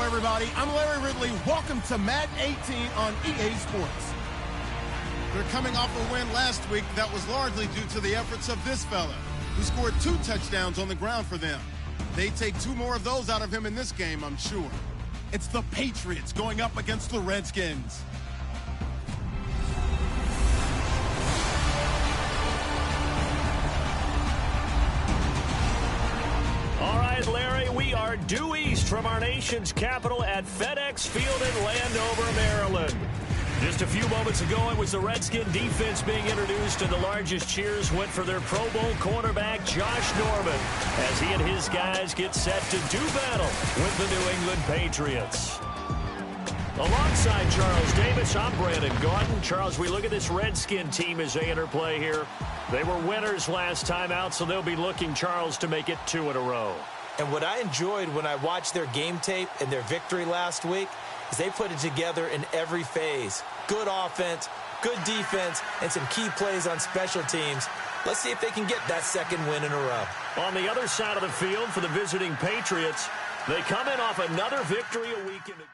everybody. I'm Larry Ridley. Welcome to Madden 18 on EA Sports. They're coming off a win last week that was largely due to the efforts of this fella, who scored 2 touchdowns on the ground for them. They take 2 more of those out of him in this game, I'm sure. It's the Patriots going up against the Redskins. All right, Larry, we are due east from our nation's capital at FedEx Field in Landover, Maryland. Just a few moments ago, it was the Redskin defense being introduced, and the largest cheers went for their Pro Bowl cornerback, Josh Norman, as he and his guys get set to do battle with the New England Patriots. Alongside Charles Davis, I'm Brandon Gaudin. Charles, we look at this Redskin team as they interplay here. They were winners last time out, so they'll be looking, Charles, to make it 2 in a row. And what I enjoyed when I watched their game tape and their victory last week is they put it together in every phase. Good offense, good defense, and some key plays on special teams. Let's see if they can get that 2nd win in a row. On the other side of the field for the visiting Patriots, they come in off another victory a week into...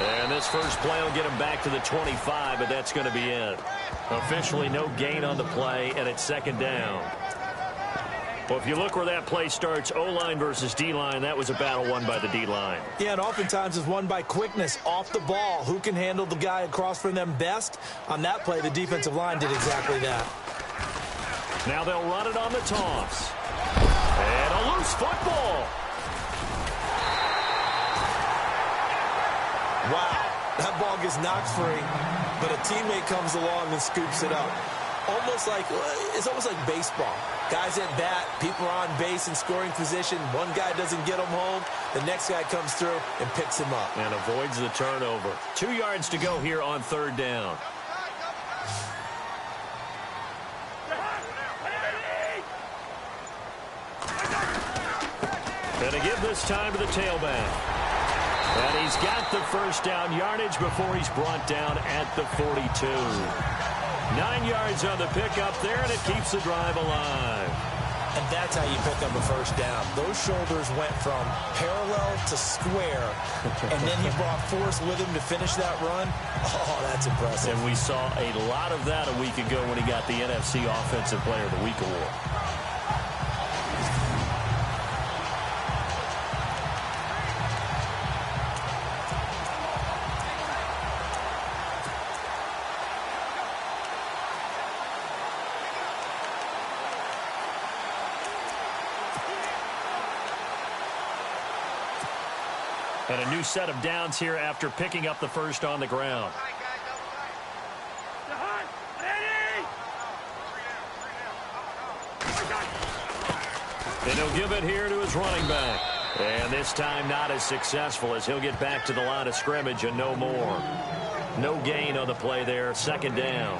And this first play will get him back to the 25, but that's going to be it. Officially no gain on the play, and it's 2nd down. Well, if you look where that play starts, O-line versus D-line, that was a battle won by the D-line. Yeah, and oftentimes it's won by quickness off the ball. Who can handle the guy across from them best? On that play, the defensive line did exactly that. Now they'll run it on the toss. And a loose football. Wow, that ball gets knocked free, but a teammate comes along and scoops it up. It's almost like baseball. Guys at bat, people are on base in scoring position. One guy doesn't get him home. The next guy comes through and picks him up. And avoids the turnover. 2 yards to go here on 3rd down. And to give this time to the tailback. And he's got the 1st down yardage before he's brought down at the 42. 9 yards on the pickup there, and it keeps the drive alive. And that's how you pick up a 1st down. Those shoulders went from parallel to square, and then he brought force with him to finish that run. Oh, that's impressive. And we saw a lot of that a week ago when he got the NFC Offensive Player of the Week award. And a new set of downs here after picking up the 1st on the ground. And he'll give it here to his running back. And this time not as successful as he'll get back to the line of scrimmage and no more. No gain on the play there, 2nd down.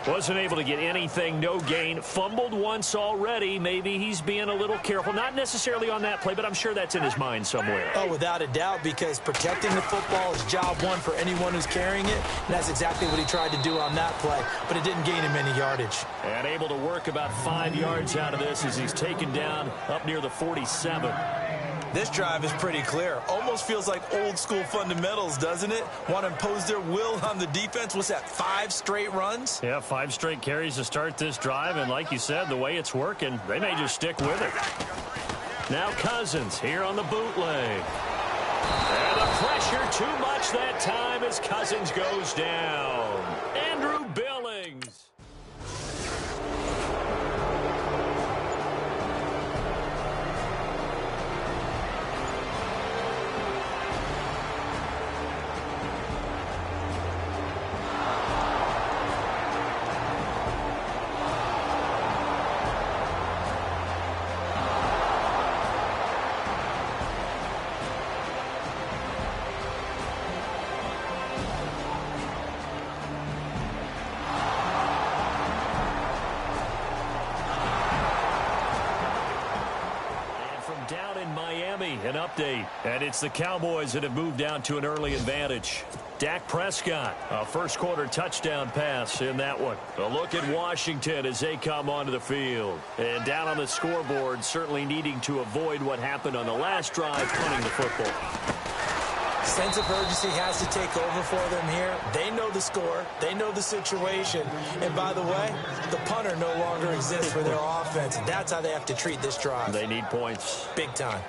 Wasn't able to get anything, no gain. Fumbled once already. Maybe he's being a little careful. Not necessarily on that play, but I'm sure that's in his mind somewhere. Oh, without a doubt, because protecting the football is job one for anyone who's carrying it. And that's exactly what he tried to do on that play, but it didn't gain him any yardage. And able to work about 5 yards out of this as he's taken down up near the 47. This drive is pretty clear. Almost feels like old school fundamentals, doesn't it? Want to impose their will on the defense. What's that, 5 straight runs? Yeah, 5 straight carries to start this drive. And like you said, the way it's working, they may just stick with it. Now Cousins here on the bootleg. And the pressure too much that time as Cousins goes down. Andrew Billings. Down in Miami, an update. And it's the Cowboys that have moved down to an early advantage. Dak Prescott, a first-quarter touchdown pass in that one. A look at Washington as they come onto the field. And down on the scoreboard, certainly needing to avoid what happened on the last drive, punting the football. Sense of urgency has to take over for them here. They know the score. They know the situation. And by the way, the punter no longer exists for their offense. That's how they have to treat this drive. They need points. Big time.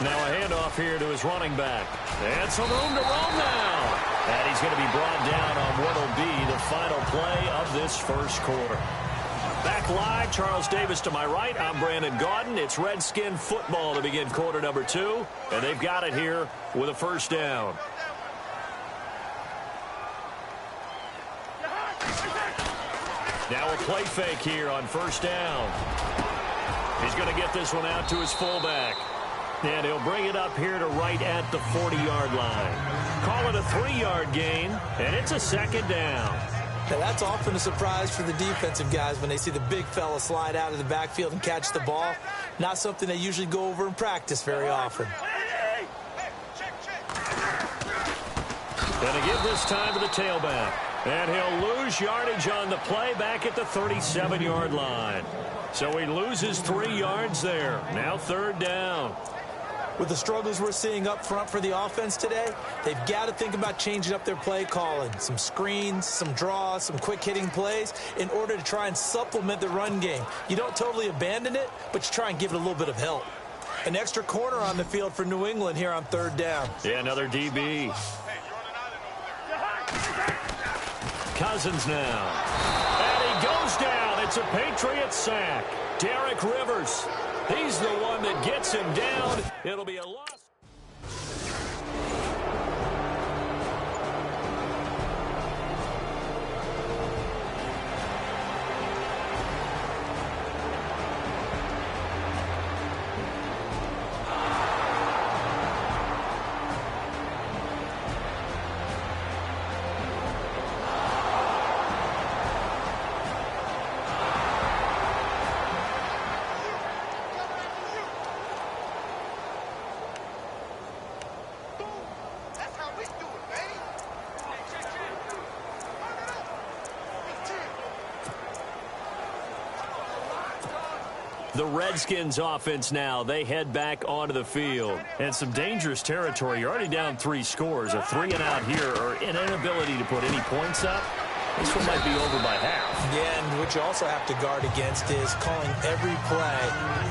Now a handoff here to his running back. And some room to roam now. And he's going to be brought down on what will be the final play of this first quarter. Back live, Charles Davis to my right. I'm Brandon Gaudin. It's Redskin football to begin quarter number 2. And they've got it here with a first down. Now a play fake here on first down. He's going to get this one out to his fullback. And he'll bring it up here to right at the 40-yard line. Call it a 3-yard gain, and it's a second down. Now that's often a surprise for the defensive guys when they see the big fella slide out of the backfield and catch the ball. Not something they usually go over in practice very often. Going to give this time to the tailback. And he'll lose yardage on the play back at the 37-yard line. So he loses 3 yards there. Now third down. With the struggles we're seeing up front for the offense today, they've got to think about changing up their play calling. Some screens, some draws, some quick-hitting plays in order to try and supplement the run game. You don't totally abandon it, but you try and give it a little bit of help. An extra corner on the field for New England here on third down. Yeah, another DB. Cousins now. And he goes down. It's a Patriot sack. Derek Rivers. He's the one that gets him down. It'll be a loss. The Redskins offense now, they head back onto the field. And some dangerous territory. You're already down 3 scores. A 3 and out here, or an inability to put any points up. This one might be over by half. Yeah, and what you also have to guard against is calling every play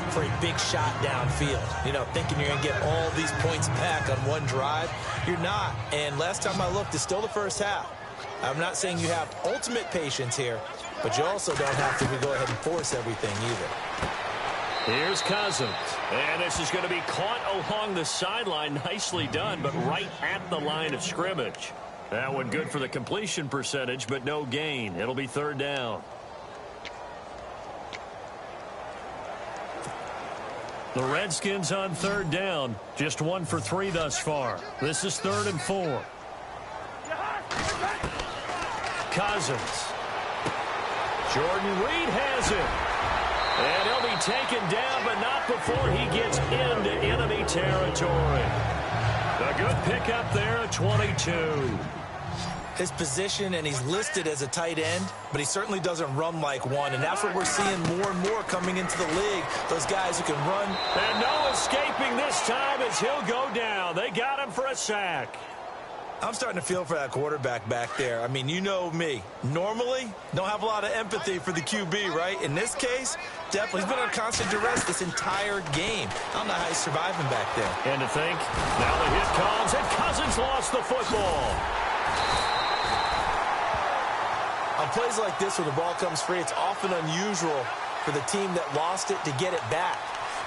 for a big shot downfield. You know, thinking you're going to get all these points back on one drive. You're not. And last time I looked, it's still the first half. I'm not saying you have ultimate patience here, but you also don't have to go ahead and force everything either. Here's Cousins. And this is going to be caught along the sideline. Nicely done, but right at the line of scrimmage. That one good for the completion percentage, but no gain. It'll be third down. The Redskins on third down. Just 1 for 3 thus far. This is 3rd and 4. Cousins. Jordan Reed has it. And he'll be taken down, but not before he gets into enemy territory. A good pickup there at 22. His position, and he's listed as a tight end, but he certainly doesn't run like one, and that's what we're seeing more and more coming into the league. Those guys who can run. And no escaping this time as he'll go down. They got him for a sack. I'm starting to feel for that quarterback back there. I mean, you know me. Normally, don't have a lot of empathy for the QB, right? In this case, definitely. He's been under constant duress this entire game. I don't know how he's surviving back there. And to think, now the hit comes, and Cousins lost the football. On plays like this where the ball comes free, it's often unusual for the team that lost it to get it back.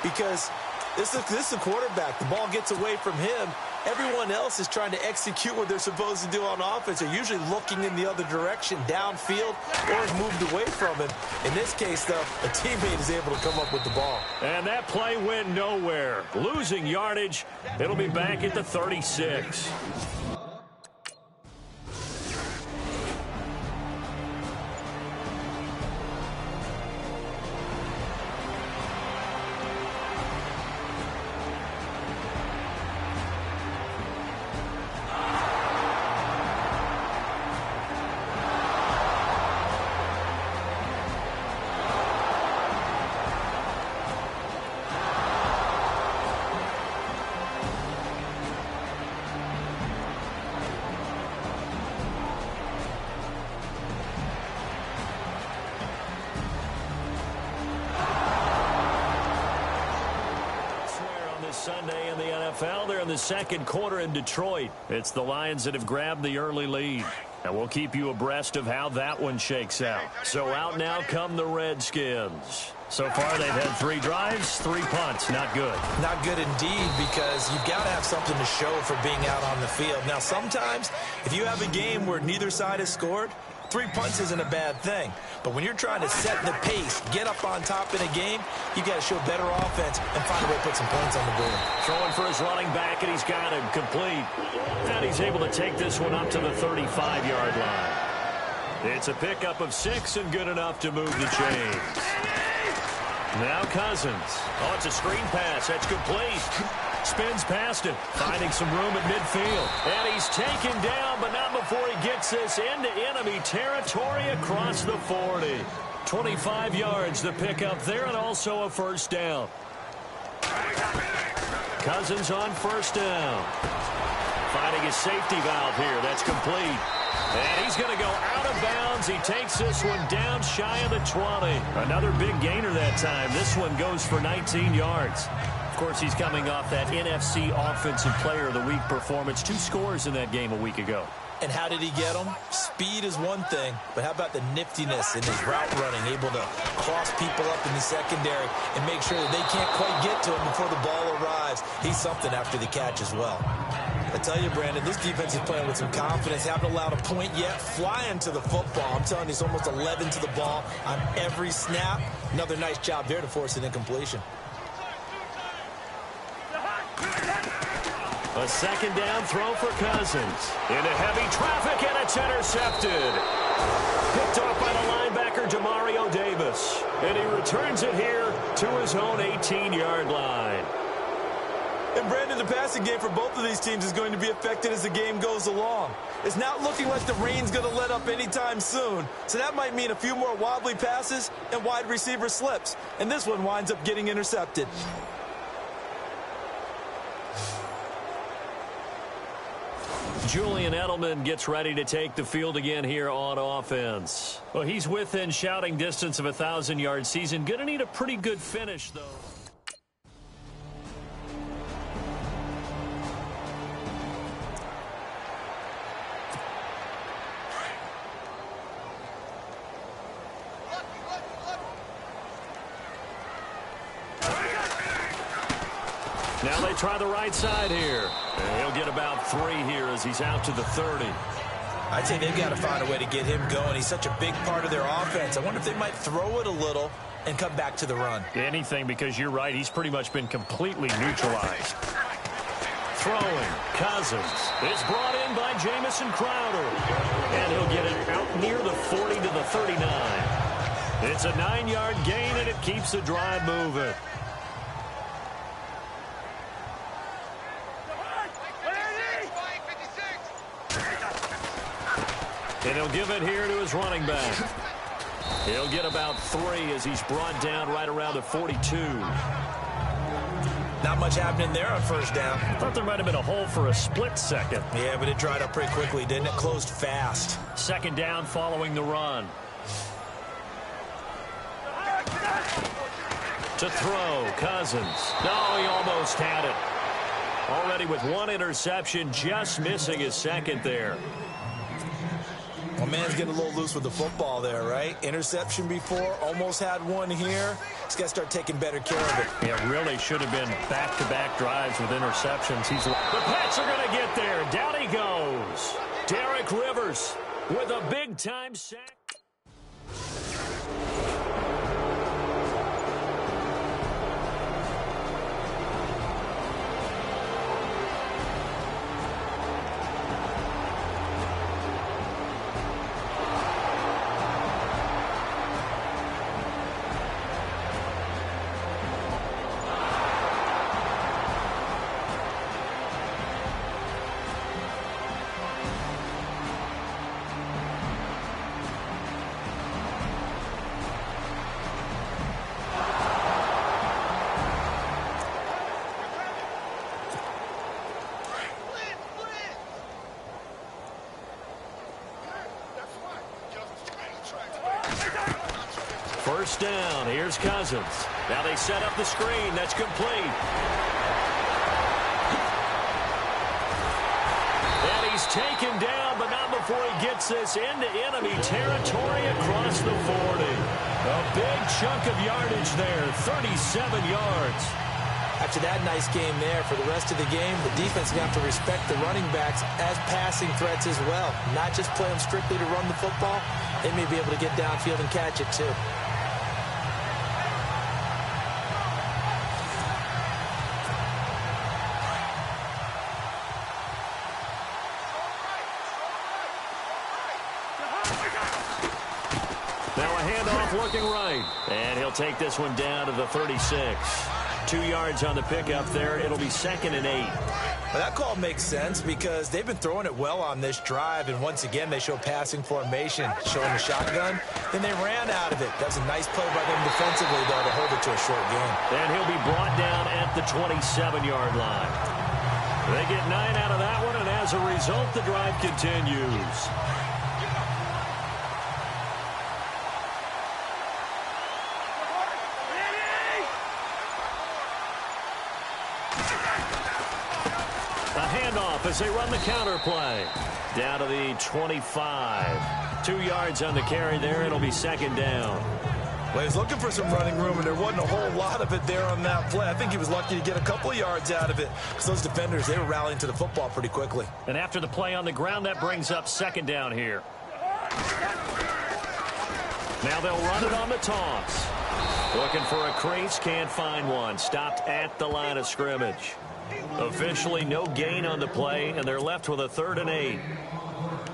Because this is a quarterback. The ball gets away from him. Everyone else is trying to execute what they're supposed to do on offense. They're usually looking in the other direction, downfield, or moved away from him. In this case, though, a teammate is able to come up with the ball. And that play went nowhere. Losing yardage. It'll be back at the 36. Sunday in the NFL. They're in the second quarter in Detroit. It's the Lions that have grabbed the early lead. And we'll keep you abreast of how that one shakes out. So out now come the Redskins. So far they've had 3 drives, 3 punts. Not good. Not good indeed, because you've got to have something to show for being out on the field. Now sometimes if you have a game where neither side has scored, 3 punts isn't a bad thing. But when you're trying to set the pace, get up on top in a game, you got to show better offense and find a way to put some points on the board. Throwing for his running back, and he's got him complete. And he's able to take this one up to the 35-yard line. It's a pickup of 6 and good enough to move the chains. Now Cousins. Oh, it's a screen pass. That's complete. Spins past him, finding some room at midfield. And he's taken down, but not before he gets this into enemy territory across the 40. 25 yards the pickup there, and also a first down. Cousins on first down. Finding his safety valve here. That's complete. And he's going to go out of bounds. He takes this one down shy of the 20. Another big gainer that time. This one goes for 19 yards. Of course, he's coming off that NFC Offensive Player of the Week performance. 2 scores in that game a week ago. And how did he get them? Speed is one thing, but how about the niftiness in his route running, able to cross people up in the secondary and make sure that they can't quite get to him before the ball arrives. He's something after the catch as well. I tell you, Brandon, this defense is playing with some confidence. Haven't allowed a point yet. Flying to the football. I'm telling you, it's almost 11 to the ball on every snap. Another nice job there to force an incompletion. A second down throw for Cousins. Into heavy traffic, and it's intercepted. Picked off by the linebacker, Demario Davis. And he returns it here to his own 18-yard line. And, Brandon, the passing game for both of these teams is going to be affected as the game goes along. It's not looking like the rain's going to let up anytime soon. So that might mean a few more wobbly passes and wide receiver slips. And this one winds up getting intercepted. Julian Edelman gets ready to take the field again here on offense. Well, he's within shouting distance of a 1,000-yard season. Going to need a pretty good finish, though. Now they try the right side here. And he'll get about 3 here as he's out to the 30. I'd say they've got to find a way to get him going. He's such a big part of their offense. I wonder if they might throw it a little and come back to the run. Anything, because you're right. He's pretty much been completely neutralized. Throwing. Cousins is brought in by Jamison Crowder. And he'll get it out near the 40 to the 39. It's a 9-yard gain, and it keeps the drive moving. And he'll give it here to his running back. He'll get about 3 as he's brought down right around the 42. Not much happening there on first down. I thought there might have been a hole for a split second. Yeah, but it dried up pretty quickly, didn't it? Closed fast. Second down following the run. To throw, Cousins. No, he almost had it. Already with one interception, just missing his second there. Well, man's getting a little loose with the football there, right? Interception before, almost had one here. He's got to start taking better care of it. Yeah, really should have been back-to-back drives with interceptions. The Pats are going to get there. Down he goes. Derek Rivers with a big-time sack. First down. Here's Cousins. Now they set up the screen. That's complete. And he's taken down, but not before he gets this into enemy territory across the 40. A big chunk of yardage there, 37 yards. After that nice game there, for the rest of the game, the defense is going to have to respect the running backs as passing threats as well. Not just play them strictly to run the football. They may be able to get downfield and catch it, too. Now a handoff looking right. And he'll take this one down to the 36. 2 yards on the pickup there. It'll be 2nd and 8. Well, that call makes sense because they've been throwing it well on this drive, and once again they show passing formation, showing the shotgun. Then they ran out of it. That was a nice play by them defensively, though, to hold it to a short game. And he'll be brought down at the 27-yard line. They get 9 out of that one, and as a result, the drive continues. As they run the counter play. Down to the 25. 2 yards on the carry there. It'll be 2nd down. Well, he's looking for some running room, and there wasn't a whole lot of it there on that play. I think he was lucky to get a couple of yards out of it because those defenders, they were rallying to the football pretty quickly. And after the play on the ground, that brings up 2nd down here. Now they'll run it on the toss. Looking for a crease, can't find one. Stopped at the line of scrimmage. Officially no gain on the play, and they're left with a 3rd and 8.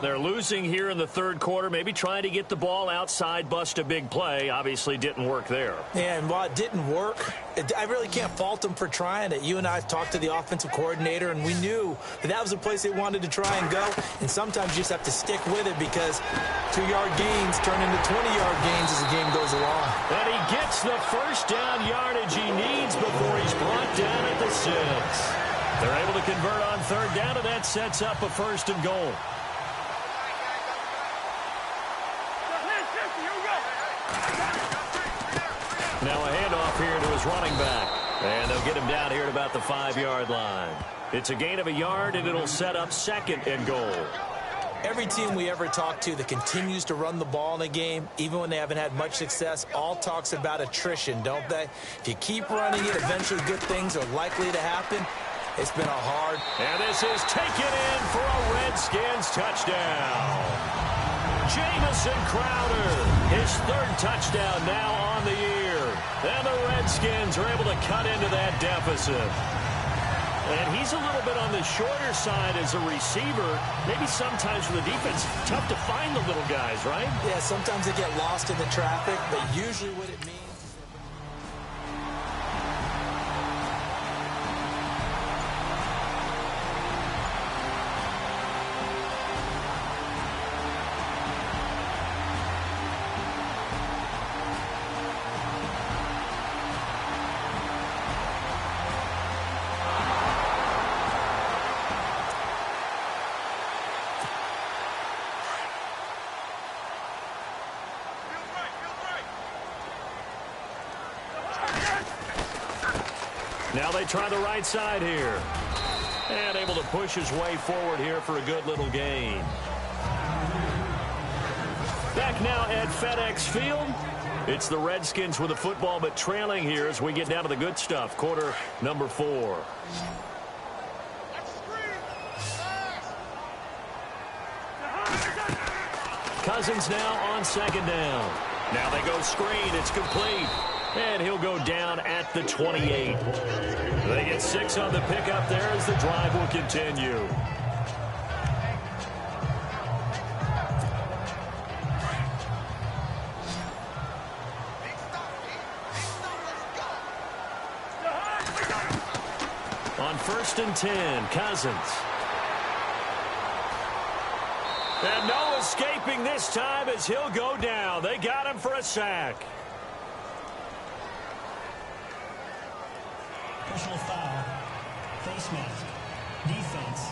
They're losing here in the 3rd quarter, maybe trying to get the ball outside, bust a big play. Obviously didn't work there. Yeah, and while it didn't work, I really can't fault them for trying it. You and I talked to the offensive coordinator, and we knew that was the place they wanted to try and go. And sometimes you just have to stick with it because 2-yard gains turn into 20-yard gains as the game goes along. And he gets the first down yardage he needs before he's brought down at the 6. They're able to convert on 3rd down, and that sets up a 1st and goal. Now a handoff here to his running back. And they'll get him down here at about the 5-yard line. It's a gain of a yard, and it'll set up 2nd and goal. Every team we ever talk to that continues to run the ball in a game, even when they haven't had much success, all talks about attrition, don't they? If you keep running it, eventually good things are likely to happen. It's been a hard... And this is taken in for a Redskins touchdown. Jamison Crowder, his 3rd touchdown now on the year. And the Redskins are able to cut into that deficit. And he's a little bit on the shorter side as a receiver. Maybe sometimes for the defense, tough to find the little guys, right? Yeah, sometimes they get lost in the traffic, but usually what it means... Now they try the right side here. And able to push his way forward here for a good little gain. Back now at FedEx Field. It's the Redskins with the football, but trailing here as we get down to the good stuff. Quarter number 4. Cousins now on second down. Now they go screen. It's complete. And he'll go down at the 28. They get 6 on the pickup there as the drive will continue. On 1st and 10, Cousins. And no escaping this time as he'll go down. They got him for a sack. Personal foul. Face mask. Defense.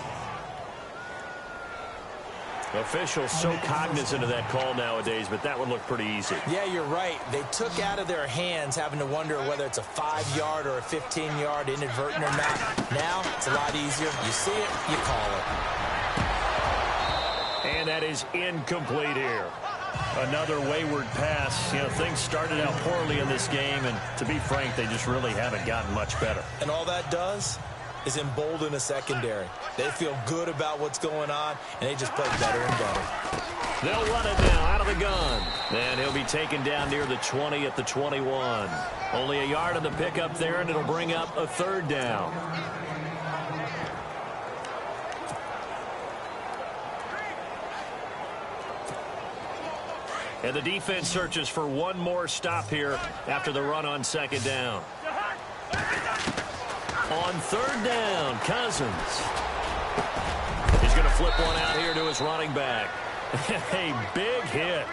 Officials so cognizant of that call nowadays, but that one looked pretty easy. Yeah, you're right. They took out of their hands having to wonder whether it's a 5-yard or a 15-yard inadvertent or not. Now, it's a lot easier. You see it, you call it. And that is incomplete here. Another wayward pass. You know, things started out poorly in this game, and to be frank, they just really haven't gotten much better. And all that does is embolden a secondary. They feel good about what's going on, and they just play better and better. They'll run it now out of the gun. And he'll be taken down near the 20 at the 21. Only a yard on the pickup there, and it'll bring up a 3rd down. And the defense searches for one more stop here after the run on 2nd down. On 3rd down, Cousins. He's going to flip one out here to his running back. A big hit.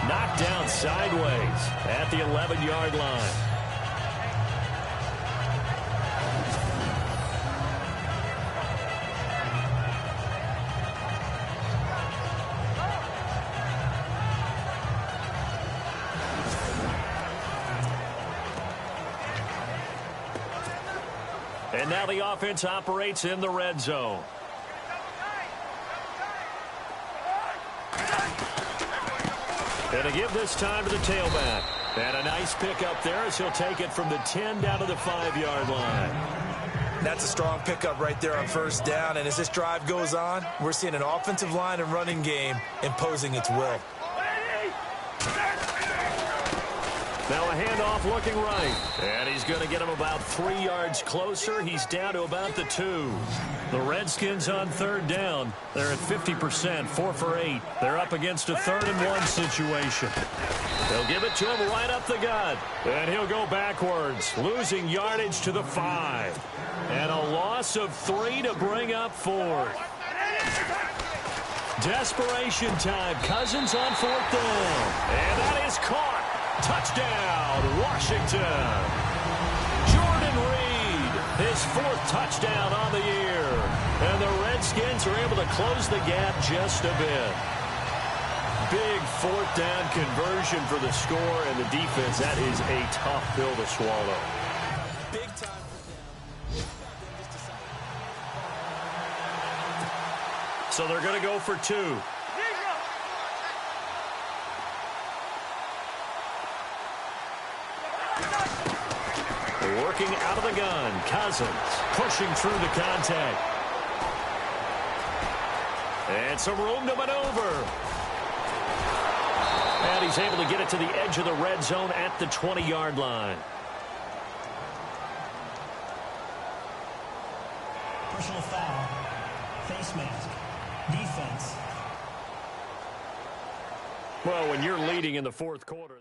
Knocked down sideways at the 11-yard line. And now the offense operates in the red zone. And to give this time to the tailback. And a nice pickup there as he'll take it from the 10 down to the 5-yard line. That's a strong pickup right there on 1st down. And as this drive goes on, we're seeing an offensive line and running game imposing its will. Now a handoff looking right. And he's going to get him about 3 yards closer. He's down to about the 2. The Redskins on 3rd down. They're at 50%, 4 for 8. They're up against a 3rd and 1 situation. They'll give it to him right up the gut. And he'll go backwards, losing yardage to the 5. And a loss of 3 to bring up 4th. Desperation time. Cousins on 4th down. And that is caught. Touchdown, Washington. Jordan Reed, his 4th touchdown on the year. And the Redskins are able to close the gap just a bit. Big 4th down conversion for the score and the defense. That is a tough pill to swallow. Big time for them. So they're going to go for 2. Working out of the gun, Cousins pushing through the contact. And some room to maneuver. And he's able to get it to the edge of the red zone at the 20-yard line. Personal foul. Face mask. Defense. Well, when you're leading in the 4th quarter...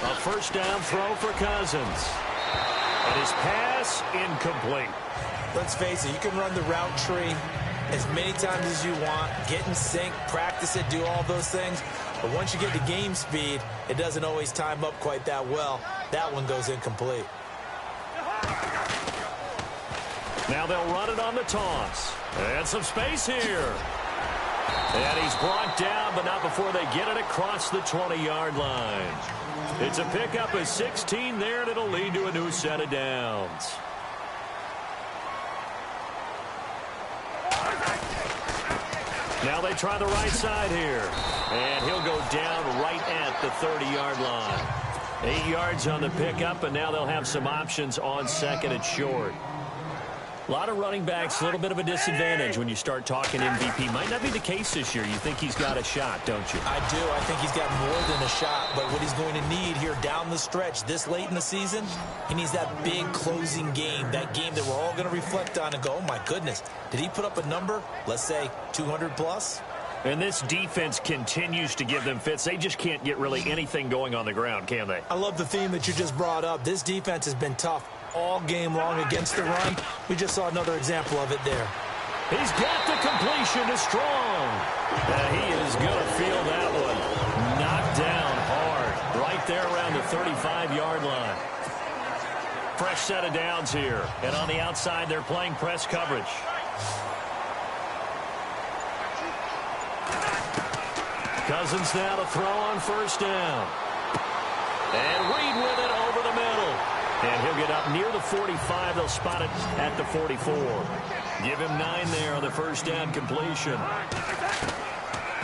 A first down throw for Cousins. And his pass incomplete. Let's face it, you can run the route tree as many times as you want, get in sync, practice it, do all those things. But once you get to game speed, it doesn't always time up quite that well. That one goes incomplete. Now they'll run it on the toss. And some space here. And he's brought down, but not before they get it across the 20-yard line. It's a pickup of 16 there, and it'll lead to a new set of downs. Now they try the right side here. And he'll go down right at the 30-yard line. 8 yards on the pickup, and now they'll have some options on second and short. A lot of running backs, a little bit of a disadvantage when you start talking MVP. Might not be the case this year. You think he's got a shot, don't you? I do. I think he's got more than a shot. But what he's going to need here down the stretch this late in the season, he needs that big closing game, that game that we're all going to reflect on and go, oh, my goodness, did he put up a number, let's say 200 plus? And this defense continues to give them fits. They just can't get really anything going on the ground, can they? I love the theme that you just brought up. This defense has been tough all game long against the run. We just saw another example of it there. He's got the completion to Strong. He is going to feel that one. Knocked down hard right there around the 35-yard line. Fresh set of downs here. And on the outside, they're playing press coverage. Cousins now to throw on first down. And Reed with it over the middle. And he'll get up near the 45. They'll spot it at the 44. Give him 9 there on the first down completion.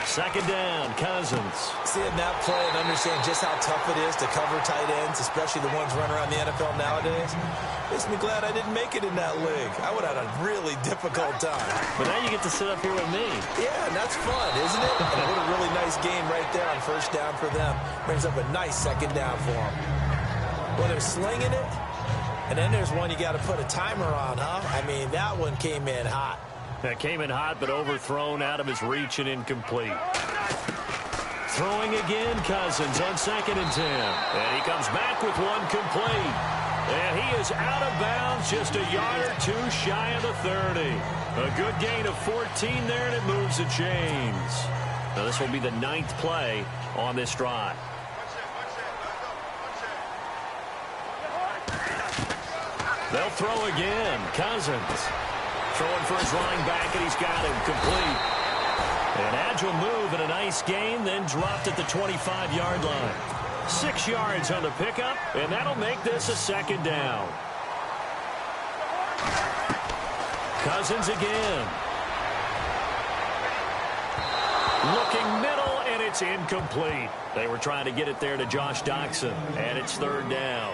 Second down, Cousins. Seeing that play and understand just how tough it is to cover tight ends, especially the ones running around the NFL nowadays, makes me glad I didn't make it in that league. I would have had a really difficult time. But now you get to sit up here with me. Yeah, and that's fun, isn't it? And what a really nice game right there on first down for them. Brings up a nice second down for them. Well, they're slinging it, and then there's one you got to put a timer on, huh? I mean, that one came in hot. That came in hot, but overthrown out of his reach and incomplete. Throwing again, Cousins on 2nd and 10. And he comes back with one complete. And he is out of bounds, just a yard or two shy of the 30. A good gain of 14 there, and it moves the chains. Now this will be the 9th play on this drive. They'll throw again. Cousins throwing for his running back, and he's got him complete. An agile move and a nice gain, then dropped at the 25-yard line. 6 yards on the pickup, and that'll make this a second down. Cousins again. Looking middle, and it's incomplete. They were trying to get it there to Josh Doxson, and it's 3rd down.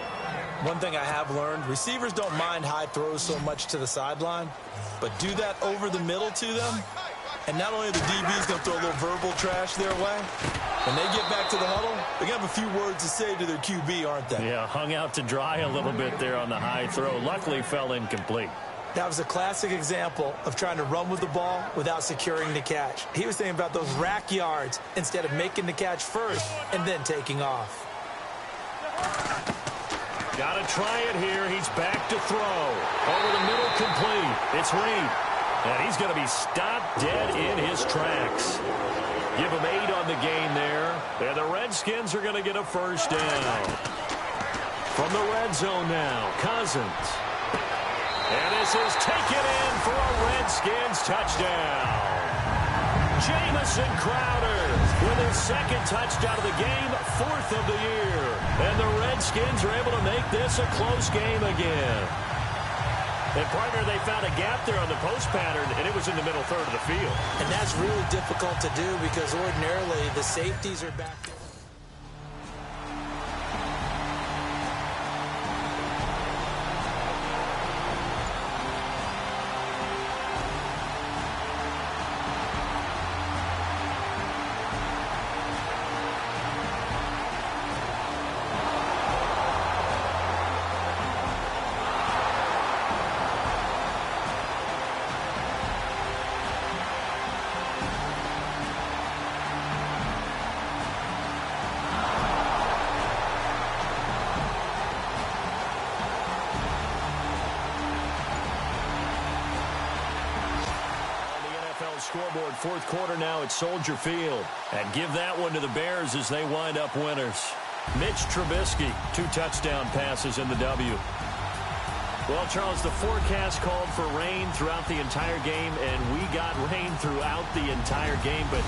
One thing I have learned, receivers don't mind high throws so much to the sideline, but do that over the middle to them, and not only are the DBs going to throw a little verbal trash their way, when they get back to the huddle, they're going to have a few words to say to their QB, aren't they? Yeah, hung out to dry a little bit there on the high throw. Luckily, fell incomplete. That was a classic example of trying to run with the ball without securing the catch. He was thinking about those rack yards instead of making the catch first and then taking off. Got to try it here. He's back to throw. Over the middle, complete. It's Reed. And he's going to be stopped dead in his tracks. Give him 8 on the gain there. And the Redskins are going to get a first down. From the red zone now, Cousins. And this is taken in for a Redskins touchdown. Jamison Crowder with his 2nd touchdown of the game, 4th of the year. And the Redskins are able to make this a close game again. And, partner, they found a gap there on the post pattern, and it was in the middle third of the field. And that's really difficult to do because ordinarily the safeties are back there. scoreboard. Fourth quarter now at Soldier Field. And give that one to the Bears as they wind up winners. Mitch Trubisky, 2 touchdown passes in the W. Well, Charles, the forecast called for rain throughout the entire game, and we got rain throughout the entire game. But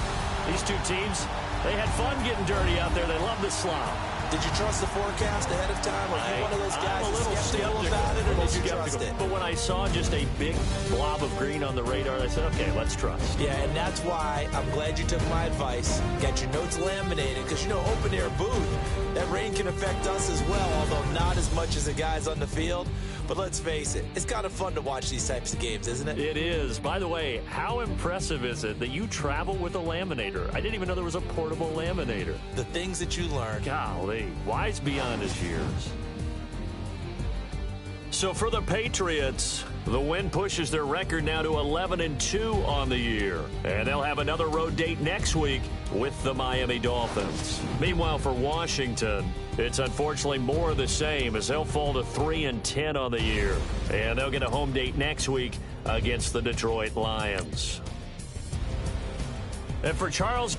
these two teams, they had fun getting dirty out there. They love the slop. Did you trust the forecast ahead of time? Or are you one of those guys that's skeptical about it, or did you trust it? But when I saw just a big blob of green on the radar, I said, okay, let's trust. Yeah, and that's why I'm glad you took my advice. Got your notes laminated, because, you know, open-air booth, that rain can affect us as well, although not as much as the guys on the field. But let's face it, it's kind of fun to watch these types of games, isn't it? It is. By the way, how impressive is it that you travel with a laminator? I didn't even know there was a portable laminator. The things that you learn. Golly, wise beyond his years. So for the Patriots, the win pushes their record now to 11-2 on the year. And they'll have another road date next week with the Miami Dolphins. Meanwhile, for Washington, it's unfortunately more of the same as they'll fall to 3-10 on the year. And they'll get a home date next week against the Detroit Lions. And for Charles